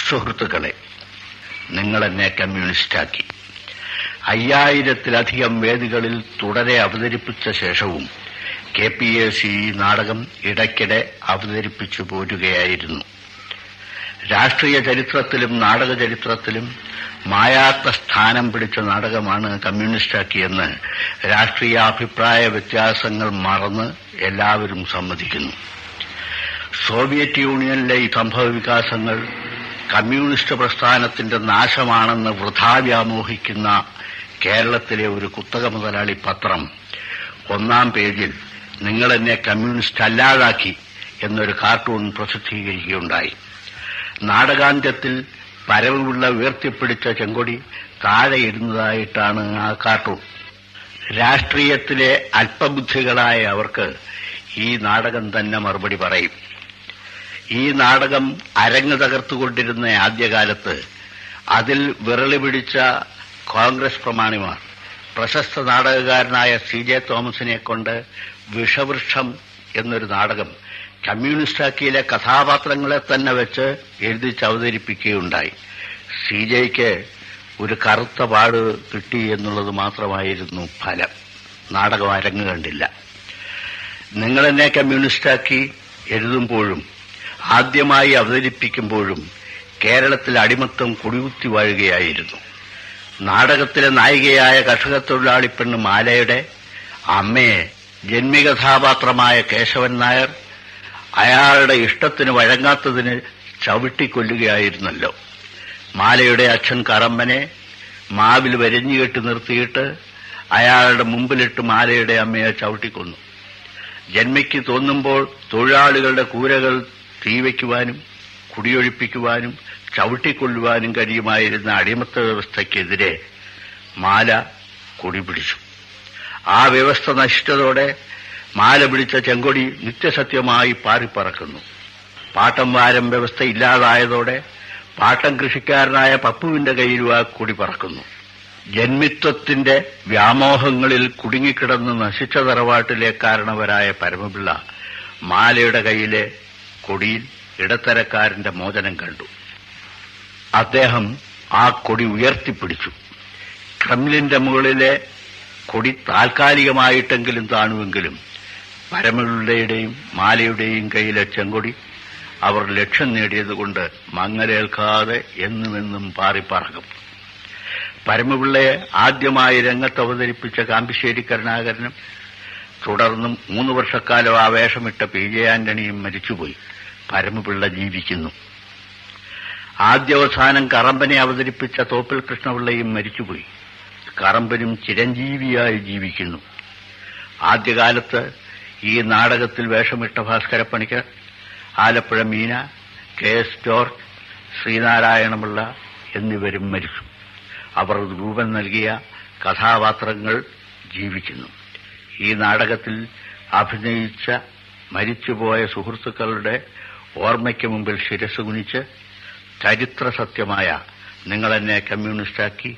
സുഹൃത്തുക്കളെ, നിങ്ങളെന്നെ കമ്മ്യൂണിസ്റ്റാക്കി. 5000-ലധികം വേദികളിൽ തുടരെ അവതരിപ്പിച്ച ശേഷവും KPAC നാടകം ഇടയ്ക്കിടെ അവതരിപ്പിച്ചു പോരുകയായിരുന്നു. രാഷ്ട്രീയ ചരിത്രത്തിലും നാടക ചരിത്രത്തിലും മായാത്ത സ്ഥാനം പിടിച്ച നാടകമാണ് കമ്മ്യൂണിസ്റ്റാക്കിയെന്ന് രാഷ്ട്രീയാഭിപ്രായ വ്യത്യാസങ്ങൾ മറന്ന് എല്ലാവരും സമ്മതിക്കുന്നു. സോവിയറ്റ് യൂണിയനിലെ ഈ സംഭവവികാസങ്ങൾ കമ്മ്യൂണിസ്റ്റ് പ്രസ്ഥാനത്തിന്റെ നാശമാണെന്ന് വൃഥാ വ്യാമോഹിക്കുന്ന കേരളത്തിലെ ഒരു കുത്തക മുതലാളി പത്രം 1-ാം പേജിൽ നിങ്ങളെന്നെ കമ്മ്യൂണിസ്റ്റ് അല്ലാതാക്കി എന്നൊരു കാർട്ടൂൺ പ്രസിദ്ധീകരിക്കുകയുണ്ടായി. നാടകാന്ത്യത്തിൽ പരവുള്ള ഉയർത്തിപ്പിടിച്ച ചെങ്കൊടി താഴെ ഇടുന്നതായിട്ടാണ് ആ കാർട്ടൂൺ. രാഷ്ട്രീയത്തിലെ അല്പബുദ്ധികളായ അവർക്ക് ഈ നാടകം തന്നെ മറുപടി പറയും. ഈ നാടകം അരങ്ങ് തകർത്തുകൊണ്ടിരുന്ന ആദ്യകാലത്ത് അതിൽ വിരളി പിടിച്ച കോൺഗ്രസ് പ്രമാണിമാർ പ്രശസ്ത നാടകകാരനായ CJ തോമസിനെ കൊണ്ട് വിഷവൃക്ഷം എന്നൊരു നാടകം കമ്മ്യൂണിസ്റ്റാക്കിയിലെ കഥാപാത്രങ്ങളെ തന്നെ വെച്ച് എഴുതിച്ച് അവതരിപ്പിക്കുകയുണ്ടായി. CJയ്ക്ക് ഒരു കറുത്ത പാട് കിട്ടി എന്നുള്ളത് മാത്രമായിരുന്നു ഫലം. നാടകം അരങ്ങ് കണ്ടില്ല. നിങ്ങളെന്നെ കമ്മ്യൂണിസ്റ്റാക്കി എഴുതുമ്പോഴും ആദ്യമായി അവതരിപ്പിക്കുമ്പോഴും കേരളത്തിൽ അടിമത്തം കുടികുത്തി വാഴുകയായിരുന്നു. നാടകത്തിലെ നായികയായ കർഷകത്തൊഴിലാളി പെണ്ണ് മാലയുടെ അമ്മയെ ജന്മികഥാപാത്രമായ കേശവൻ നായർ അയാളുടെ ഇഷ്ടത്തിന് വഴങ്ങാത്തതിന് ചവിട്ടിക്കൊല്ലുകയായിരുന്നല്ലോ. മാലയുടെ അച്ഛൻ കറമ്പനെ മാവിൽ വരഞ്ഞുകെട്ടി നിർത്തിയിട്ട് അയാളുടെ മുമ്പിലിട്ട് മാലയുടെ അമ്മയെ ചവിട്ടിക്കൊന്നു. ജന്മിക്ക് തോന്നുമ്പോൾ തൊഴിലാളികളുടെ കൂരകൾ തീവയ്ക്കുവാനും കുടിയൊഴിപ്പിക്കുവാനും ചവിട്ടിക്കൊള്ളുവാനും കഴിയുമായിരുന്ന അടിമത്ത വ്യവസ്ഥയ്ക്കെതിരെ മാല കൊടിപിടിച്ചു. ആ വ്യവസ്ഥ നശിച്ചതോടെ മാല പിടിച്ച ചെങ്കൊടി നിത്യസത്യമായി പാറിപ്പറക്കുന്നു. പാട്ടം വാരം വ്യവസ്ഥ ഇല്ലാതായതോടെ പാട്ടം കൃഷിക്കാരനായ പപ്പുവിന്റെ കയ്യിലും ആ കൊടി പറക്കുന്നു. ജന്മിത്വത്തിന്റെ വ്യാമോഹങ്ങളിൽ കുടുങ്ങിക്കിടന്ന് നശിച്ച തറവാട്ടിലെ കാരണവരായ പരമപിള്ള മാലയുടെ കയ്യിലെ കൊടിയിൽ ഇടത്തരക്കാരന്റെ മോചനം കണ്ടു. അദ്ദേഹം ആ കൊടി ഉയർത്തിപ്പിടിച്ചു. ക്രെംലിന്റെ മുകളിലെ കൊടി താൽക്കാലികമായിട്ടെങ്കിലും താണുവെങ്കിലും പരമപിള്ളയുടെയും മാലയുടെയും കയ്യിലെ ചെങ്കൊടി അവർ ലക്ഷ്യം നേടിയതുകൊണ്ട് മങ്ങലേൽക്കാതെ എന്നുമെന്നും പാറിപ്പറക്കും. പരമപിള്ളയെ ആദ്യമായി രംഗത്ത് അവതരിപ്പിച്ച കാമ്പിശ്ശേരി കരുണാകരനും തുടർന്നും 3 വർഷക്കാലം ആ വേഷമിട്ട PJ ആന്റണിയും മരിച്ചുപോയി. പരമപിള്ള ജീവിക്കുന്നു. ആദ്യാവസാനം കറമ്പനെ അവതരിപ്പിച്ച തോപ്പിൽ കൃഷ്ണപിള്ളയും മരിച്ചുപോയി. കറമ്പനും ചിരഞ്ജീവിയായി ജീവിക്കുന്നു. ആദ്യകാലത്ത് ഈ നാടകത്തിൽ വേഷമിട്ട ഭാസ്കരപ്പണിക്കർ, ആലപ്പുഴ മീന, KS ജോർജ്, ശ്രീനാരായണപിള്ള എന്നിവരും മരിച്ചു. അവർ രൂപം നൽകിയ കഥാപാത്രങ്ങൾ ജീവിക്കുന്നു. ഈ നാടകത്തിൽ അഭിനയിച്ച മരിച്ചുപോയ സുഹൃത്തുക്കളുടെ ഓർമ്മയ്ക്ക് മുമ്പിൽ ശിരസ് കുനിച്ച് ചരിത്ര സത്യമായ നിങ്ങളെന്നെ കമ്മ്യൂണിസ്റ്റാക്കി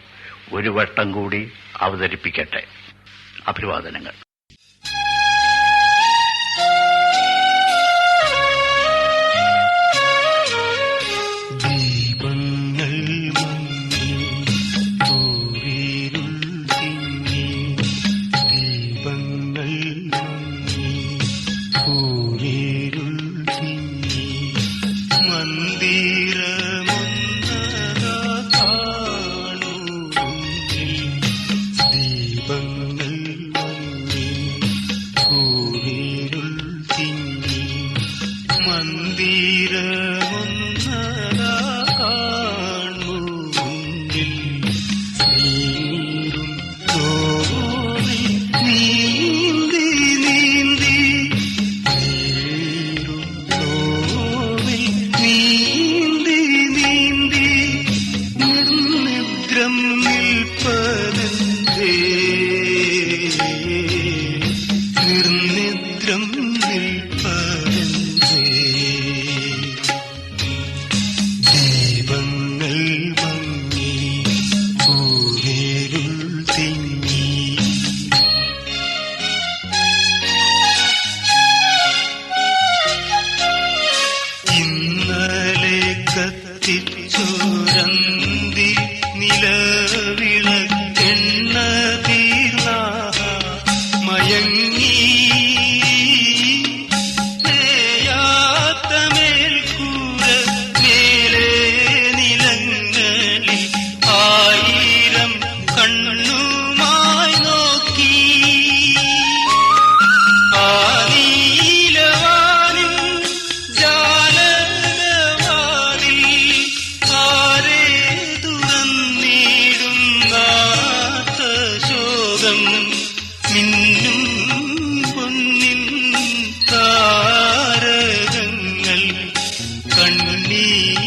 ഒരു വട്ടം കൂടി അവതരിപ്പിക്കട്ടെ. അഭിവാദനങ്ങൾ. കത്തിച്ചു നീ